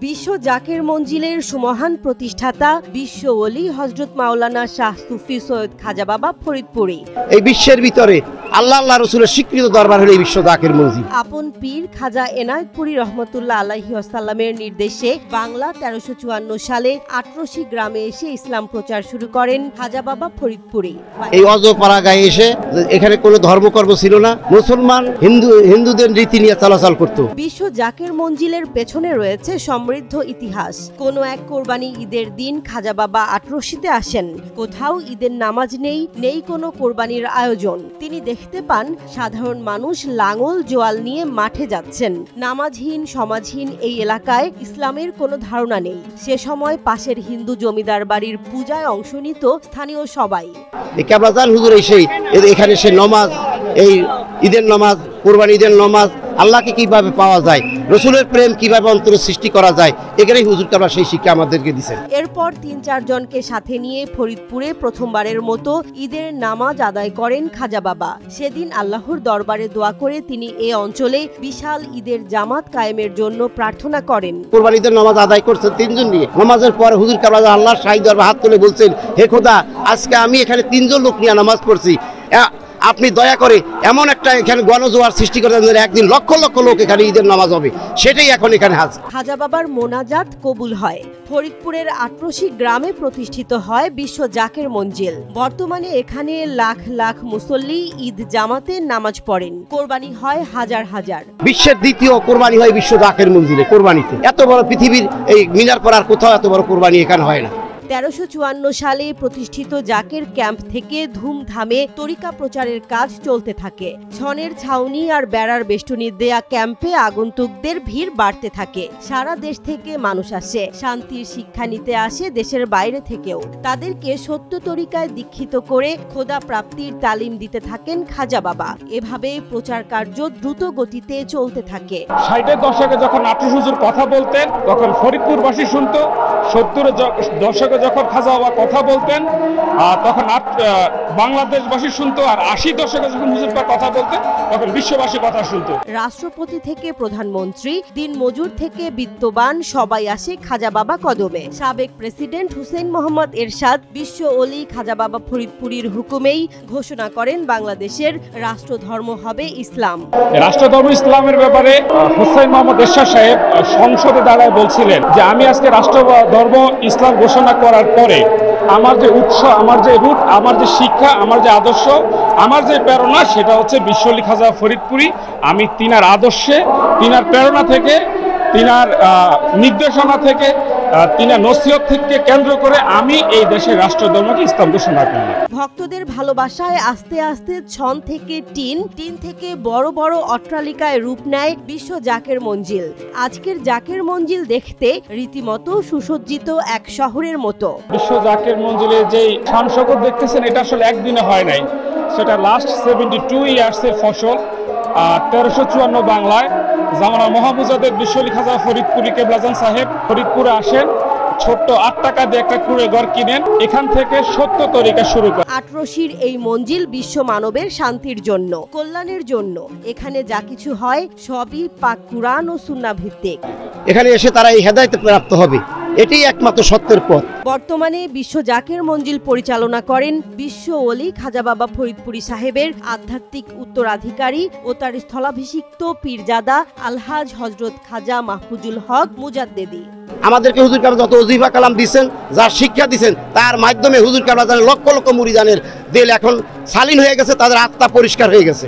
বিশ্ব জাকের মঞ্জিলের সুমহান প্রতিষ্ঠাতা বিশ্ব ওলি হযরত মাওলানা শাহ সুফি সৈয়দ খাজা বাবা ফরিদপুরি। এই বিশ্বের ভিতরে আল্লাহ রাসূলের স্বীকৃত দরবার হলো এই বিশ্ব জাকের মঞ্জিল। আপন পীর খাজা এনায়েতপুরী রহমতুল্লাহ আলাইহি ওয়াসাল্লামের নির্দেশে বাংলা 1354 সালে আটরশি গ্রামে এসে ইসলাম প্রচার শুরু করেন খাজা বাবা ফরিদপুরি। এই অজপাড়া গায়ে এসে এখানে কোনো ধর্মকর্ম ছিল না, মুসলমান হিন্দুদের রীতি নিয়ে চলাচল করত। বিশ্ব জাকের মঞ্জিলের পেছনে রয়েছে সমৃদ্ধ ইতিহাস। কোনো এক কোরবানি ঈদের দিন খাজা বাবা আটরশিতে আসেন। কোথাও ঈদের নামাজ নেই কোনো কোরবানির আয়োজন। তিনি দেখতে পান সাধারণ মানুষ লাঙল জোয়াল নিয়ে মাঠে যাচ্ছেন। নামাজহীন সমাজহীন এই এলাকায় ইসলামের কোনো ধারণা নেই। সে সময় পাশের হিন্দু জমিদার বাড়ির পূজায় অংশ নিত স্থানীয় সবাই। কেবলাজান হুজুর এসে এখানে সে নমাজ, এই ঈদের নামাজ, কোরবানি ঈদের নামাজ, আল্লাহকে কিভাবে পাওয়া যায়, রসুলের প্রেম কিভাবে অন্তরে সৃষ্টি করা যায়, এখানেই হুজুর কেবলা সেই শিক্ষা আমাদেরকে দিয়েছেন। এরপর ৩-৪ জনকে সাথে নিয়ে ফরিদপুরে প্রথমবারের মতো ঈদের নামাজ আদায় করেন খাজা বাবা। সেদিন আল্লাহর দরবারে দোয়া করে তিনি এ অঞ্চলে বিশাল ঈদের জামাত কায়েমের জন্য প্রার্থনা করেন। কোরবানি ঈদের নামাজ আদায় করছেন 3 জন নিয়ে। নামাজের পরে হুজুর কেবলা আল্লাহর শাহী দরবারে হাত তুলে বলছেন, হে খোদা, আজকে আমি এখানে 3 জন লোক নিয়ে নামাজ পড়ছি, আপনি দয়া করে এমন একটা এখানে গণজোয়ার সৃষ্টি করেন যে একদিন লক্ষ লক্ষ লোক এখানে ঈদের নামাজ হবে। সেটাই এখন এখানে হাজির। খাজা বাবার মোনাজাত কবুল হয়। ফরিদপুরের আটরশি গ্রামে প্রতিষ্ঠিত হয় বিশ্ব জাকের মঞ্জিল। বর্তমানে এখানে লাখ লাখ মুসল্লি ঈদ জামাতে নামাজ পড়েন। কোরবানি হয় হাজার হাজার। বিশ্বের দ্বিতীয় কোরবানি হয় বিশ্ব জাকের মঞ্জিলে। কোরবানিতে এত বড় পৃথিবীর এই মিনার পর আর কোথাও এত বড় কোরবানি এখানে হয় না। 1354 সালে প্রতিষ্ঠিত জাকের ক্যাম্প থেকে ধুমধামে তরিকা প্রচারের কাজ চলতে থাকে। ছনের ছাউনি আর বেড়ার বেষ্টনী দেয়া ক্যাম্পে আগন্তুকদের ভিড় বাড়তে থাকে। সারা দেশ থেকে মানুষ আসে, শান্তির শিক্ষা নিতে আসে দেশের বাইরে থেকেও। তাদেরকে সত্য তরিকায় দীক্ষিত করে খোদা প্রাপ্তির তালিম দিতে থাকেন খাজা বাবা। এভাবে প্রচার কার্য দ্রুত গতিতে চলতে থাকে। 60-এর দশকে যখন আটরশি হুজুর কথা বলতেন তখন ফরিদপুরবাসী শুনতো। 70-এর দশকে যখন খাজা বাবা কথা বলতেন তখন বাংলাদেশবাসী শুনতো। আর 80 দশকে যখন হুজুর কথা বলতেন তখন বিশ্ববাসী কথা শুনতো। রাষ্ট্রপতি থেকে প্রধানমন্ত্রী, দিন মজুর থেকে বিত্তবান সবাই আসে খাজা বাবা কদমে। সাবেক প্রেসিডেন্ট হুসেইন মোহাম্মদ এরশাদ বিশ্ব ওলি খাজা বাবা ফরিদপুরীর হুকুমেই ঘোষণা করেন বাংলাদেশের রাষ্ট্রধর্ম হবে ইসলাম। রাষ্ট্রধর্ম ইসলামের ব্যাপারে হুসেইন মোহাম্মদ এরশাদ সাহেব সংসদে দাঁড়ায় বলছিলেন যে আমি আজকে রাষ্ট্রধর্ম ইসলাম ঘোষণা করার পরে আমার যে উৎস, আমার যে রুট, আমার যে শিক্ষা, আমার যে আদর্শ, আমার যে প্রেরণা, সেটা হচ্ছে বিশ্ব ওলি খাজা ফরিদপুরি। আমি তিনার আদর্শে, তিনার প্রেরণা থেকে, তিনার নির্দেশনা থেকে, তিনার নসিহত থেকে কেন্দ্র করে আমি এই দেশের রাষ্ট্রধর্মকে ইসলাম ঘোষণা করি। ভক্তদের ভালোবাসায় আস্তে আস্তে ছন থেকে টিন থেকে বড় বড় অট্টালিকায় রূপ নেয় বিশ্ব জাকের মঞ্জিল। আজকের জাকের মঞ্জিল দেখতে রীতিমতো সুসজ্জিত এক শহরের মতো। বিশ্ব জাকের মঞ্জিলে যেই শান-শৌকত দেখতেছেন এটা আসলে একদিনে হয় নাই, সেটা লাস্ট 72 ইয়ার্সের ফসল। 1354 বাংলায় জামানা মহামুজাদের বিশ্ব ওলি খাজা ফরিদপুরি কেবলাজান সাহেব ফরিদপুরে আসেন। ছোট্ট 8 টাকা দিয়ে একটা কুড়ে ঘর কিনেন। এখান থেকে সত্য তরিকা শুরু করেন। আটরশির এই মঞ্জিল বিশ্ব মানবের শান্তির জন্য, কল্যাণের জন্য। এখানে যা কিছু হয় সবই পাক কুরআন ও সুন্নাহ ভিত্তিক। এখানে এসে তারা এই হেদায়েতে প্রাপ্ত হবে, এটাই একমাত্র সত্যের পথ। বর্তমানে বিশ্ব জাকের মঞ্জিল পরিচালনা করেন বিশ্ব ওলি খাজা বাবা ফরিদপুরি সাহেবের আধ্যাত্মিক উত্তরাধিকারী ও তার স্থলাভিষিক্ত পীরজাদা আলহাজ হযরত খাজা মাহফুজুল হক মুজাদ্দেদি। আমাদেরকে হুজুর কেবলা যত ওজিফা কালাম দিচ্ছেন, যার শিক্ষা দিচ্ছেন, তার মাধ্যমে হুজুর কেবলা লক্ষ লক্ষ মুরিদানের দিল এখন সালিন হয়ে গেছে, তাদের আত্মা পরিষ্কার হয়ে গেছে।